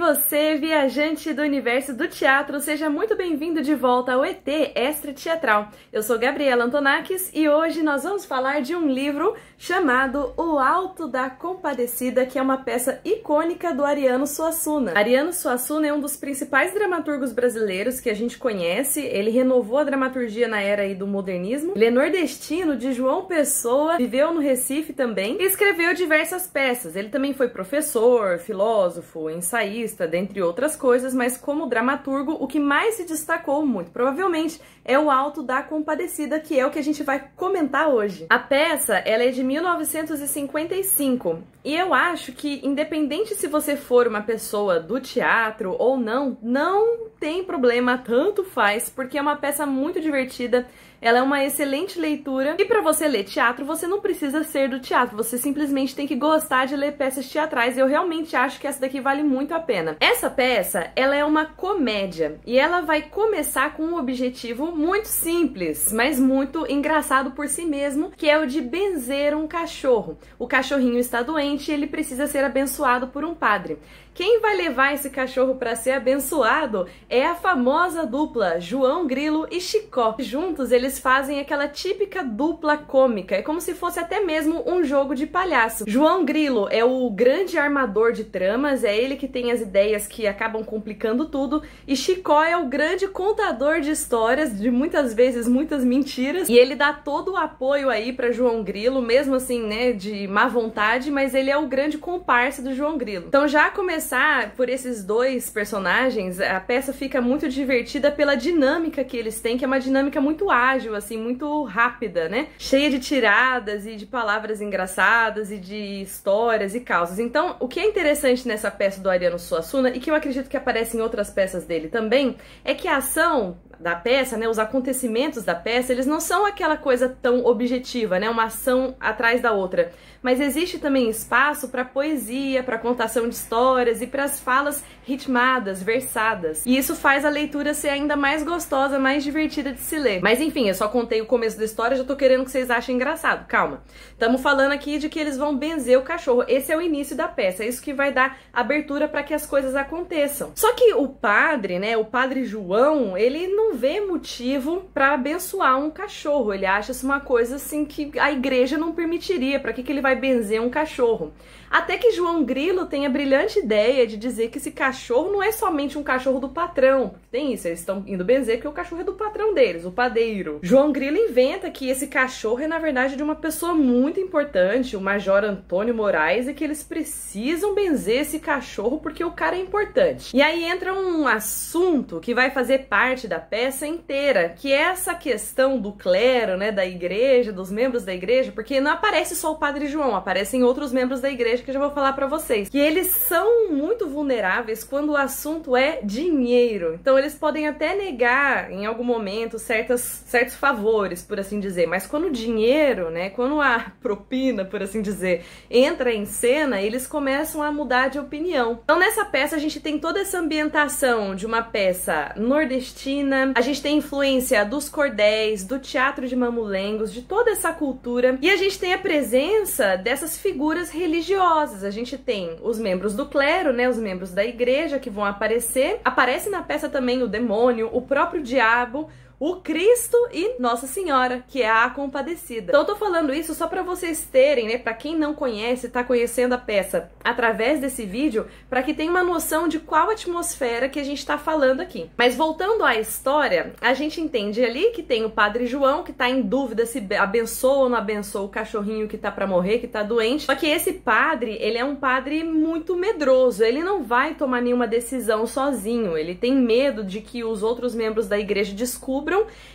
você, viajante do universo do teatro, seja muito bem-vindo de volta ao ET Extra Teatral. Eu sou Gabriela Antonakis e hoje nós vamos falar de um livro chamado O Alto da Compadecida, que é uma peça icônica do Ariano Suassuna. Ariano Suassuna é um dos principais dramaturgos brasileiros que a gente conhece. Ele renovou a dramaturgia na era aí do modernismo. Ele é nordestino, de João Pessoa, viveu no Recife também e escreveu diversas peças. Ele também foi professor, filósofo, ensaísta, dentre outras coisas, mas como dramaturgo, o que mais se destacou muito, provavelmente, é O Alto da Compadecida, que é o que a gente vai comentar hoje. A peça, ela é de 1955, e eu acho que, independente se você for uma pessoa do teatro ou não, não tem problema, tanto faz, porque é uma peça muito divertida. Ela é uma excelente leitura, e para você ler teatro, você não precisa ser do teatro, você simplesmente tem que gostar de ler peças teatrais, e eu realmente acho que essa daqui vale muito a pena. Essa peça, ela é uma comédia, e ela vai começar com um objetivo muito simples, mas muito engraçado por si mesmo, que é o de benzer um cachorro. O cachorrinho está doente e ele precisa ser abençoado por um padre. Quem vai levar esse cachorro para ser abençoado é a famosa dupla João Grilo e Chicó. Juntos eles fazem aquela típica dupla cômica, é como se fosse até mesmo um jogo de palhaço. João Grilo é o grande armador de tramas, é ele que tem as ideias que acabam complicando tudo, e Chicó é o grande contador de histórias, de muitas vezes muitas mentiras, e ele dá todo o apoio aí para João Grilo, mesmo assim, né, de má vontade, mas ele é o grande comparsa do João Grilo. Então, já começar por esses dois personagens, a peça fica muito divertida pela dinâmica que eles têm, que é uma dinâmica muito ágil, assim, muito rápida, né? Cheia de tiradas e de palavras engraçadas e de histórias e causas. Então, o que é interessante nessa peça do Ariano Suassuna, e que eu acredito que aparece em outras peças dele também, é que a ação da peça, né, os acontecimentos da peça, eles não são aquela coisa tão objetiva, né, uma ação atrás da outra, mas existe também espaço para poesia, para contação de histórias e para as falas ritmadas, versadas. E isso faz a leitura ser ainda mais gostosa, mais divertida de se ler. Mas enfim, eu só contei o começo da história, já tô querendo que vocês achem engraçado. Calma. Estamos falando aqui de que eles vão benzer o cachorro. Esse é o início da peça, é isso que vai dar abertura para que as coisas aconteçam. Só que o padre, né, o padre João, ele não vê motivo para abençoar um cachorro. Ele acha isso uma coisa assim que a igreja não permitiria. Para que ele vai benzer um cachorro? Até que João Grilo tem a brilhante ideia de dizer que esse cachorro não é somente um cachorro do patrão. Tem isso, eles estão indo benzer porque o cachorro é do patrão deles, o padeiro. João Grilo inventa que esse cachorro é, na verdade, de uma pessoa muito importante, o Major Antônio Moraes, e que eles precisam benzer esse cachorro porque o cara é importante. E aí entra um assunto que vai fazer parte da peça inteira, que é essa questão do clero, né, da igreja, dos membros da igreja, porque não aparece só o Padre João, aparecem outros membros da igreja que eu já vou falar pra vocês, que eles são muito vulneráveis quando o assunto é dinheiro. Então eles podem até negar em algum momento certos favores, por assim dizer, mas quando o dinheiro, né, quando a propina, por assim dizer, entra em cena, eles começam a mudar de opinião. Então nessa peça a gente tem toda essa ambientação de uma peça nordestina, a gente tem influência dos cordéis, do teatro de mamulengos, de toda essa cultura, e a gente tem a presença dessas figuras religiosas. A gente tem os membros do clero, né, os membros da igreja que vão aparecer. Aparece na peça também o demônio, o próprio diabo, o Cristo e Nossa Senhora, que é a Compadecida. Então eu tô falando isso só pra vocês terem, né, pra quem não conhece, tá conhecendo a peça através desse vídeo, pra que tenha uma noção de qual atmosfera que a gente tá falando aqui. Mas voltando à história, a gente entende ali que tem o Padre João, que tá em dúvida se abençoa ou não abençoa o cachorrinho que tá pra morrer, que tá doente. Só que esse padre, ele é um padre muito medroso, ele não vai tomar nenhuma decisão sozinho, ele tem medo de que os outros membros da igreja descubram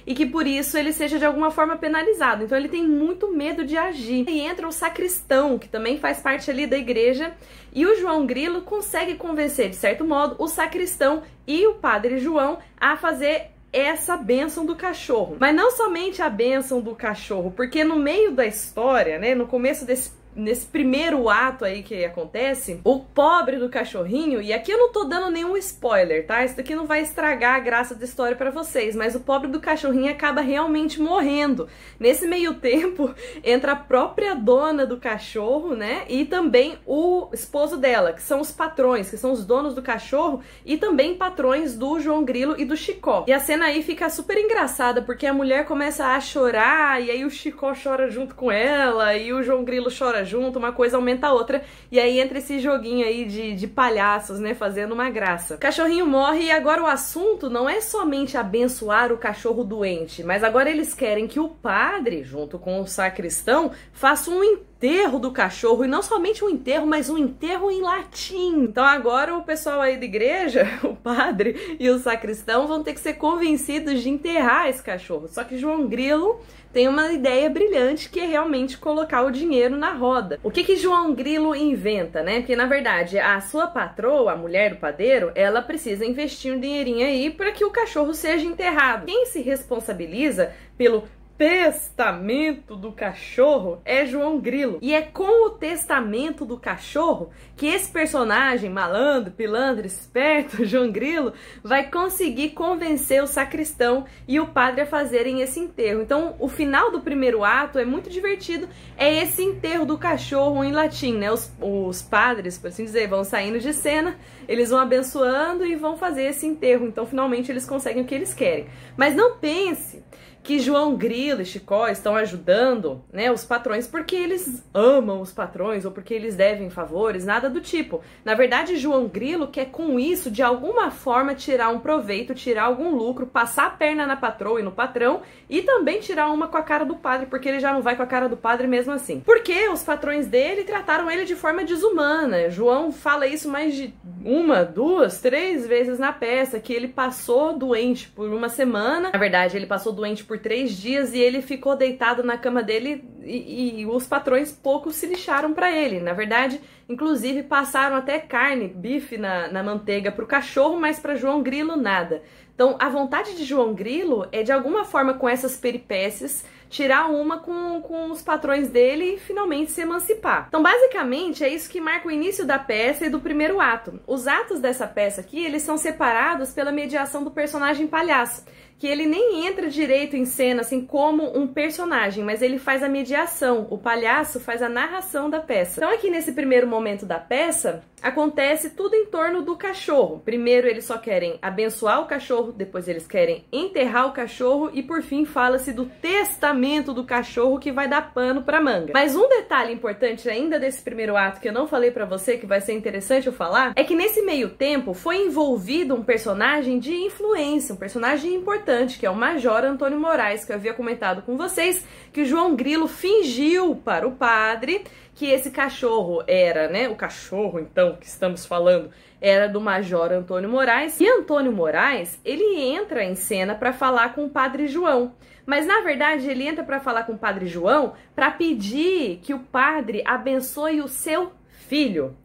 e que por isso ele seja de alguma forma penalizado. Então ele tem muito medo de agir. E entra o sacristão, que também faz parte ali da igreja, e o João Grilo consegue convencer, de certo modo, o sacristão e o Padre João a fazer essa bênção do cachorro. Mas não somente a bênção do cachorro, porque no meio da história, né, no começo nesse primeiro ato aí que acontece, o pobre do cachorrinho, e aqui eu não tô dando nenhum spoiler, tá? Isso daqui não vai estragar a graça da história pra vocês, mas o pobre do cachorrinho acaba realmente morrendo. Nesse meio tempo, entra a própria dona do cachorro, né? E também o esposo dela, que são os patrões, que são os donos do cachorro, e também patrões do João Grilo e do Chicó. E a cena aí fica super engraçada, porque a mulher começa a chorar, e aí o Chicó chora junto com ela, e o João Grilo chora junto, uma coisa aumenta a outra, e aí entra esse joguinho aí de palhaços, né, fazendo uma graça. O cachorrinho morre e agora o assunto não é somente abençoar o cachorro doente, mas agora eles querem que o padre, junto com o sacristão, faça um enterro do cachorro, e não somente um enterro, mas um enterro em latim. Então agora o pessoal aí da igreja, o padre e o sacristão, vão ter que ser convencidos de enterrar esse cachorro. Só que João Grilo tem uma ideia brilhante, que é realmente colocar o dinheiro na roda. O que João Grilo inventa, né? Porque na verdade a sua patroa, a mulher do padeiro, ela precisa investir um dinheirinho aí para que o cachorro seja enterrado. Quem se responsabiliza pelo testamento do cachorro é João Grilo. E é com o testamento do cachorro que esse personagem malandro, pilantra, esperto, João Grilo, vai conseguir convencer o sacristão e o padre a fazerem esse enterro. Então, o final do primeiro ato é muito divertido, é esse enterro do cachorro em latim, né? Os padres, por assim dizer, vão saindo de cena, eles vão abençoando e vão fazer esse enterro. Então, finalmente, eles conseguem o que eles querem. Mas não pense que João Grilo e Chicó estão ajudando, né, os patrões porque eles amam os patrões ou porque eles devem favores, nada do tipo. Na verdade, João Grilo quer com isso, de alguma forma, tirar um proveito, tirar algum lucro, passar a perna na patroa e no patrão e também tirar uma com a cara do padre, porque ele já não vai com a cara do padre mesmo assim. Porque os patrões dele trataram ele de forma desumana. João fala isso mais de uma, duas, três vezes na peça, que ele passou doente por uma semana. Na verdade, ele passou doente por 3 dias e ele ficou deitado na cama dele e os patrões pouco se lixaram pra ele. Na verdade, inclusive passaram até carne, bife na manteiga pro cachorro, mas pra João Grilo nada. Então, a vontade de João Grilo é, de alguma forma, com essas peripécias, tirar uma com os patrões dele e finalmente se emancipar. Então, basicamente, é isso que marca o início da peça e do primeiro ato. Os atos dessa peça aqui, eles são separados pela mediação do personagem palhaço, que ele nem entra direito em cena, assim, como um personagem, mas ele faz a mediação. O palhaço faz a narração da peça. Então, aqui nesse primeiro momento da peça, acontece tudo em torno do cachorro. Primeiro, eles só querem abençoar o cachorro, depois eles querem enterrar o cachorro e, por fim, fala-se do testamento do cachorro, que vai dar pano pra manga. Mas um detalhe importante ainda desse primeiro ato, que eu não falei pra você, que vai ser interessante eu falar, é que nesse meio tempo foi envolvido um personagem de influência, um personagem importante, que é o Major Antônio Moraes, que eu havia comentado com vocês, que o João Grilo fingiu para o padre que esse cachorro era, né, o cachorro, então, que estamos falando, era do Major Antônio Moraes. E Antônio Moraes, ele entra em cena para falar com o Padre João. Mas, na verdade, ele entra para falar com o Padre João para pedir que o padre abençoe o seu filho.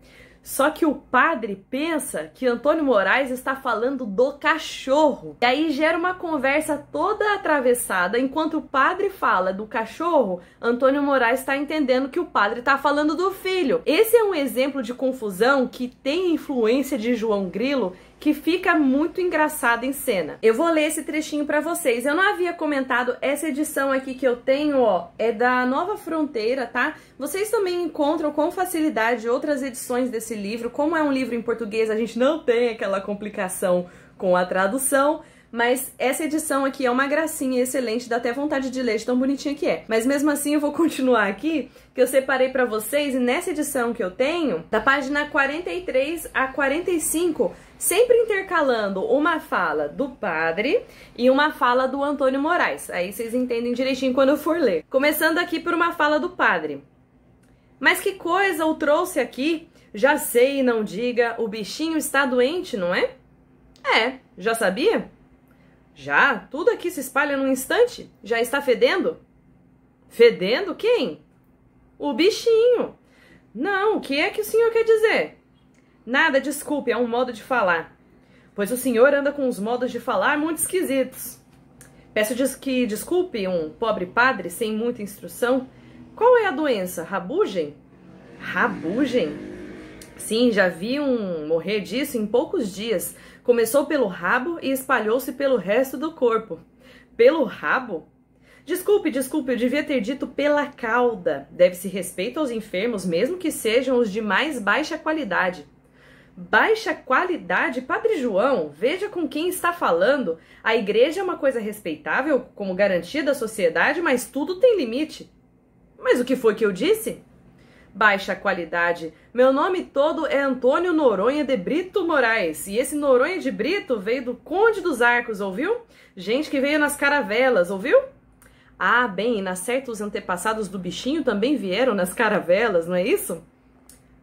Só que o padre pensa que Antônio Moraes está falando do cachorro. E aí gera uma conversa toda atravessada. Enquanto o padre fala do cachorro, Antônio Moraes está entendendo que o padre está falando do filho. Esse é um exemplo de confusão que tem influência de João Grilo, que fica muito engraçado em cena. Eu vou ler esse trechinho pra vocês. Eu não havia comentado, essa edição aqui que eu tenho, ó, é da Nova Fronteira, tá? Vocês também encontram com facilidade outras edições desse livro. Como é um livro em português, a gente não tem aquela complicação com a tradução, mas essa edição aqui é uma gracinha excelente, dá até vontade de ler, de tão bonitinha que é. Mas mesmo assim eu vou continuar aqui, que eu separei pra vocês, e nessa edição que eu tenho, da página 43 a 45, sempre intercalando uma fala do padre e uma fala do Antônio Moraes. Aí vocês entendem direitinho quando eu for ler. Começando aqui por uma fala do padre. Mas que coisa o trouxe aqui? Já sei, não diga, o bichinho está doente, não é? É, já sabia? Já? Tudo aqui se espalha num instante? Já está fedendo? Fedendo quem? O bichinho. Não, o que é que o senhor quer dizer? Nada, desculpe, é um modo de falar. pois o senhor anda com uns modos de falar muito esquisitos. Peço que desculpe um pobre padre sem muita instrução. Qual é a doença? Rabugem? Rabugem? Sim, já vi um morrer disso em poucos dias. Começou pelo rabo e espalhou-se pelo resto do corpo. Pelo rabo? Desculpe, eu devia ter dito pela cauda. Deve-se respeito aos enfermos, mesmo que sejam os de mais baixa qualidade. Baixa qualidade? Padre João, veja com quem está falando. A igreja é uma coisa respeitável, como garantia da sociedade, mas tudo tem limite. Mas o que foi que eu disse? Baixa qualidade. Meu nome todo é Antônio Noronha de Brito Moraes. E esse Noronha de Brito veio do Conde dos Arcos, ouviu? Gente que veio nas caravelas, ouviu? Ah, bem, e na certa os antepassados do bichinho também vieram nas caravelas, não é isso?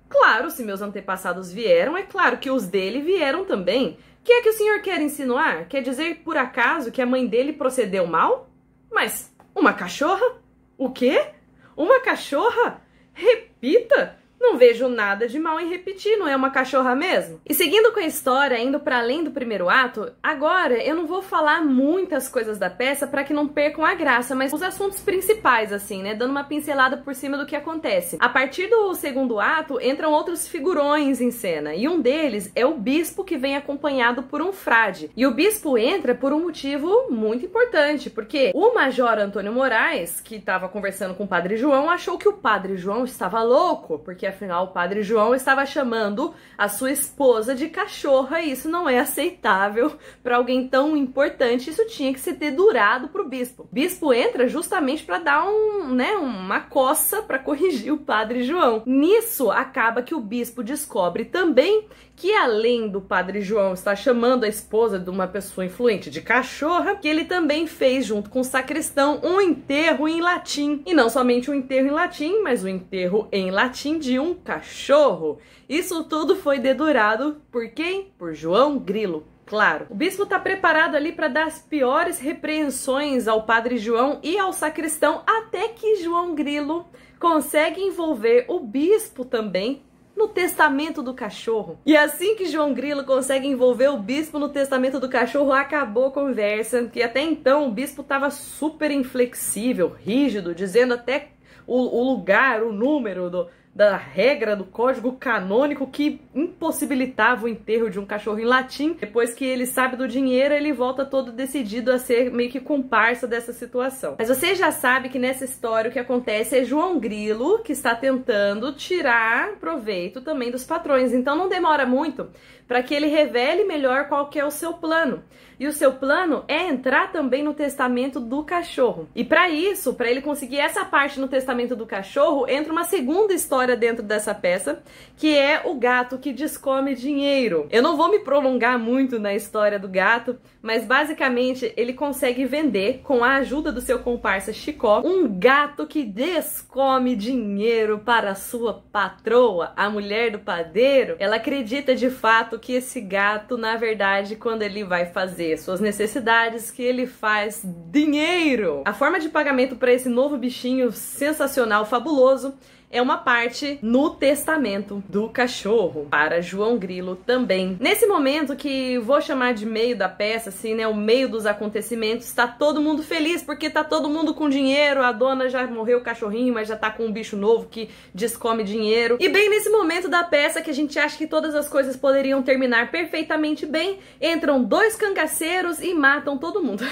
Claro, se meus antepassados vieram, é claro que os dele vieram também. O que é que o senhor quer insinuar? Quer dizer, por acaso, que a mãe dele procedeu mal? Mas, uma cachorra? O quê? Uma cachorra? Repita! Não vejo nada de mal em repetir, não é uma cachorra mesmo? E seguindo com a história, indo para além do primeiro ato, agora eu não vou falar muitas coisas da peça para que não percam a graça, mas os assuntos principais, assim, né? Dando uma pincelada por cima do que acontece. A partir do segundo ato, entram outros figurões em cena, e um deles é o bispo que vem acompanhado por um frade. E o bispo entra por um motivo muito importante, porque o major Antônio Moraes, que estava conversando com o padre João, achou que o padre João estava louco, porque afinal o padre João estava chamando a sua esposa de cachorra e isso não é aceitável para alguém tão importante, isso tinha que ser dedurado pro bispo. O bispo entra justamente para dar uma coça para corrigir o padre João. Nisso acaba que o bispo descobre também que além do padre João estar chamando a esposa de uma pessoa influente de cachorra, que ele também fez junto com o sacristão um enterro em latim. E não somente um enterro em latim, mas um enterro em latim de um cachorro. Isso tudo foi dedurado por quem? Por João Grilo. Claro, o bispo está preparado ali para dar as piores repreensões ao padre João e ao sacristão, até que João Grilo consegue envolver o bispo também no testamento do cachorro. E assim que João Grilo consegue envolver o bispo no testamento do cachorro, acabou a conversa, que até então o bispo estava super inflexível, rígido, dizendo até o lugar, o número da regra do código canônico que impossibilitava o enterro de um cachorro em latim. Depois que ele sabe do dinheiro, ele volta todo decidido a ser meio que comparsa dessa situação. Mas você já sabe que nessa história o que acontece é João Grilo que está tentando tirar proveito também dos patrões. Então não demora muito para que ele revele melhor qual que é o seu plano. E o seu plano é entrar também no testamento do cachorro. E para isso, para ele conseguir essa parte no testamento do cachorro, entra uma segunda história dentro dessa peça, que é o gato que descome dinheiro. Eu não vou me prolongar muito na história do gato, mas basicamente ele consegue vender, com a ajuda do seu comparsa Chicó, um gato que descome dinheiro para a sua patroa, a mulher do padeiro. Ela acredita de fato que esse gato, na verdade, quando ele vai fazer suas necessidades, que ele faz dinheiro. A forma de pagamento para esse novo bichinho sensacional, fabuloso, é uma parte no testamento do cachorro, para João Grilo também. Nesse momento que vou chamar de meio da peça, assim, né, o meio dos acontecimentos, tá todo mundo feliz, porque tá todo mundo com dinheiro, a dona já morreu o cachorrinho, mas já tá com um bicho novo que descome dinheiro. E bem nesse momento da peça, que a gente acha que todas as coisas poderiam terminar perfeitamente bem, entram dois cangaceiros e matam todo mundo.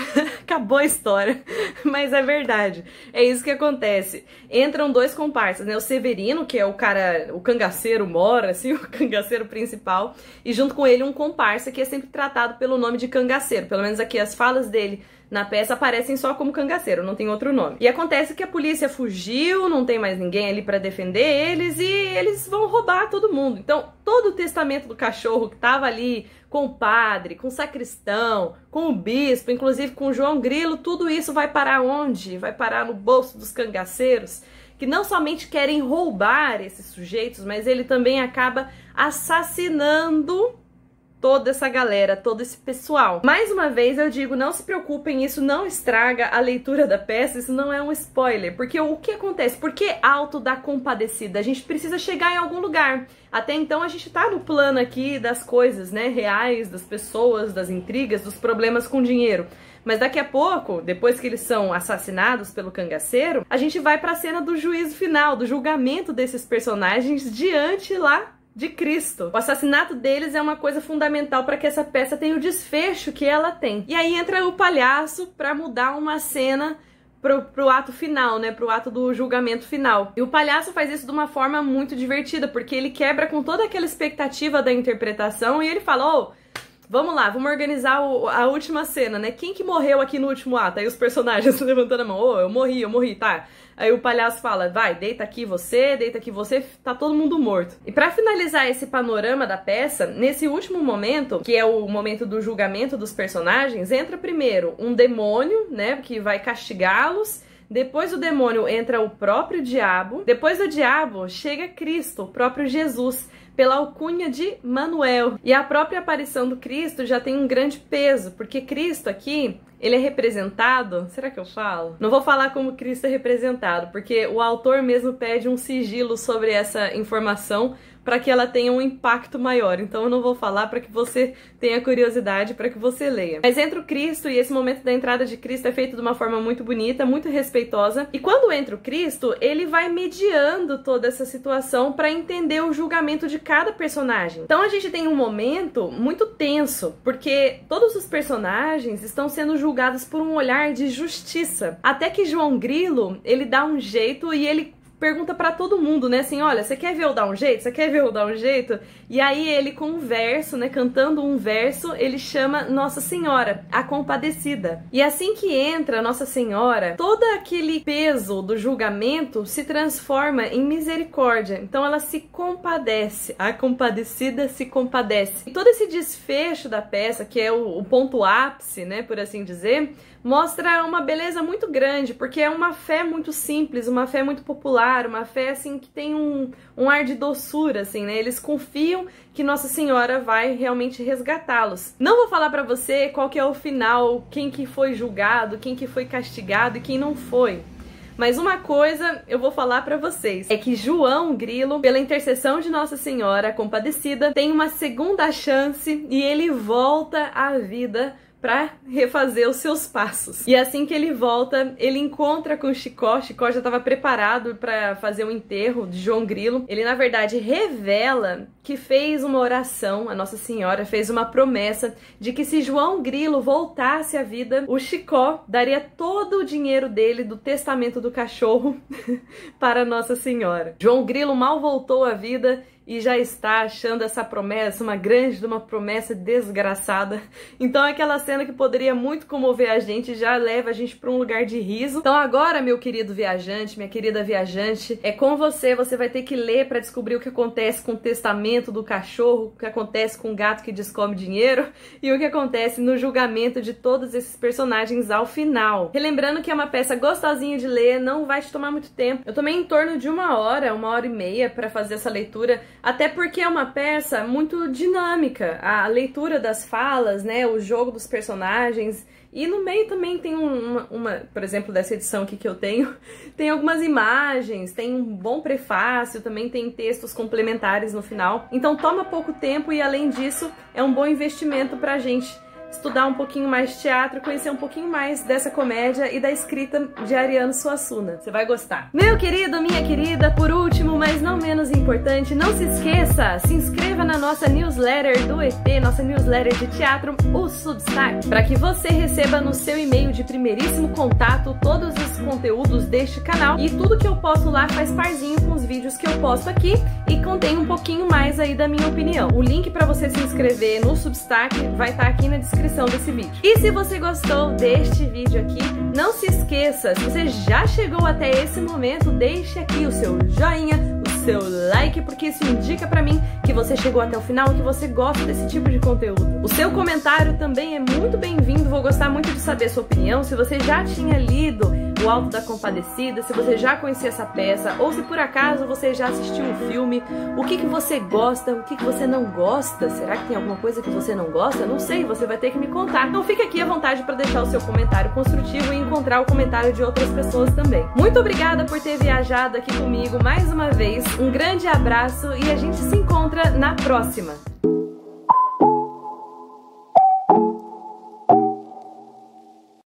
Acabou a história, mas é verdade, é isso que acontece. Entram dois comparsas, né, o Severino, que é o cara, o cangaceiro mora, assim, o cangaceiro principal, e junto com ele um comparsa que é sempre tratado pelo nome de cangaceiro. Pelo menos aqui as falas dele na peça aparecem só como cangaceiro, não tem outro nome. E acontece que a polícia fugiu, não tem mais ninguém ali pra defender eles e eles vão roubar todo mundo. Então, todo o testamento do cachorro que tava ali com o padre, com o sacristão, com o bispo, inclusive com o João Grilo, tudo isso vai parar onde? Vai parar no bolso dos cangaceiros, que não somente querem roubar esses sujeitos, mas ele também acaba assassinando toda essa galera, todo esse pessoal. Mais uma vez eu digo, não se preocupem, isso não estraga a leitura da peça, isso não é um spoiler, porque o que acontece? Por que Alto da Compadecida? A gente precisa chegar em algum lugar. Até então a gente tá no plano aqui das coisas, né, reais, das pessoas, das intrigas, dos problemas com dinheiro. Mas daqui a pouco, depois que eles são assassinados pelo cangaceiro, a gente vai pra cena do juízo final, do julgamento desses personagens diante lá de Cristo. O assassinato deles é uma coisa fundamental para que essa peça tenha o desfecho que ela tem. E aí entra o palhaço para mudar uma cena pro ato final, né, pro ato do julgamento final. E o palhaço faz isso de uma forma muito divertida, porque ele quebra com toda aquela expectativa da interpretação e ele fala, ô, vamos lá, vamos organizar a última cena, né? Quem que morreu aqui no último ato? Aí os personagens levantando a mão, ô, eu morri, tá. Aí o palhaço fala, vai, deita aqui você, tá todo mundo morto. E pra finalizar esse panorama da peça, nesse último momento, que é o momento do julgamento dos personagens, entra primeiro um demônio, né, que vai castigá-los. Depois do demônio entra o próprio diabo. Depois do diabo chega Cristo, o próprio Jesus, pela alcunha de Manuel. E a própria aparição do Cristo já tem um grande peso, porque Cristo aqui, ele é representado... Será que eu falo? Não vou falar como Cristo é representado, porque o autor mesmo pede um sigilo sobre essa informação para que ela tenha um impacto maior. Então eu não vou falar para que você tenha curiosidade, para que você leia. Mas entra o Cristo e esse momento da entrada de Cristo é feito de uma forma muito bonita, muito respeitosa. E quando entra o Cristo, ele vai mediando toda essa situação para entender o julgamento de cada personagem. Então a gente tem um momento muito tenso, porque todos os personagens estão sendo julgados por um olhar de justiça. Até que João Grilo, ele dá um jeito e ele pergunta pra todo mundo, né, assim, olha, você quer ver eu dar um jeito? Você quer ver eu dar um jeito? E aí ele com um verso, né, cantando um verso, ele chama Nossa Senhora, a Compadecida. E assim que entra Nossa Senhora, todo aquele peso do julgamento se transforma em misericórdia. Então ela se compadece, a compadecida se compadece. E todo esse desfecho da peça, que é o ponto ápice, né, por assim dizer, mostra uma beleza muito grande, porque é uma fé muito simples, uma fé muito popular, uma fé assim que tem um ar de doçura, assim, né? Eles confiam que Nossa Senhora vai realmente resgatá-los. Não vou falar pra você qual que é o final, quem que foi julgado, quem que foi castigado e quem não foi. Mas uma coisa eu vou falar pra vocês, é que João Grilo, pela intercessão de Nossa Senhora Compadecida, tem uma segunda chance e ele volta à vida pra refazer os seus passos. E assim que ele volta, ele encontra com Chicó. Chicó já estava preparado para fazer o enterro de João Grilo. Ele, na verdade, revela que fez uma oração, a Nossa Senhora fez uma promessa de que se João Grilo voltasse à vida, o Chicó daria todo o dinheiro dele, do testamento do cachorro, para Nossa Senhora. João Grilo mal voltou à vida e já está achando essa promessa uma promessa desgraçada. Então aquela cena que poderia muito comover a gente já leva a gente para um lugar de riso. Então agora, meu querido viajante, minha querida viajante, é com você. Você vai ter que ler para descobrir o que acontece com o testamento do cachorro, o que acontece com o gato que descome dinheiro e o que acontece no julgamento de todos esses personagens ao final. Relembrando que é uma peça gostosinha de ler, não vai te tomar muito tempo. Eu tomei em torno de 1h e meia para fazer essa leitura, até porque é uma peça muito dinâmica, a leitura das falas, né, o jogo dos personagens, e no meio também tem por exemplo, dessa edição aqui que eu tenho, tem algumas imagens, tem um bom prefácio, também tem textos complementares no final, então toma pouco tempo e além disso é um bom investimento pra gente estudar um pouquinho mais de teatro, conhecer um pouquinho mais dessa comédia e da escrita de Ariano Suassuna. Você vai gostar. Meu querido, minha querida, por último, mas não menos importante, não se esqueça, se inscreva na nossa newsletter do ET, nossa newsletter de teatro, o Substack, para que você receba no seu e-mail de primeiríssimo contato todos os conteúdos deste canal e tudo que eu posto lá faz parzinho com os vídeos que eu posto aqui e contém um pouquinho mais aí da minha opinião. O link para você se inscrever no Substack vai estar aqui na descrição desse vídeo. E se você gostou deste vídeo aqui, não se esqueça, se você já chegou até esse momento, deixe aqui o seu joinha, o seu like, porque isso indica pra mim que você chegou até o final e que você gosta desse tipo de conteúdo. O seu comentário também é muito bem-vindo, vou gostar muito de saber a sua opinião, se você já tinha lido O Alto da Compadecida, se você já conhecia essa peça, ou se por acaso você já assistiu o filme, o que você gosta, o que você não gosta, será que tem alguma coisa que você não gosta? Não sei, você vai ter que me contar. Então fique aqui à vontade para deixar o seu comentário construtivo e encontrar o comentário de outras pessoas também. Muito obrigada por ter viajado aqui comigo mais uma vez, um grande abraço e a gente se encontra na próxima!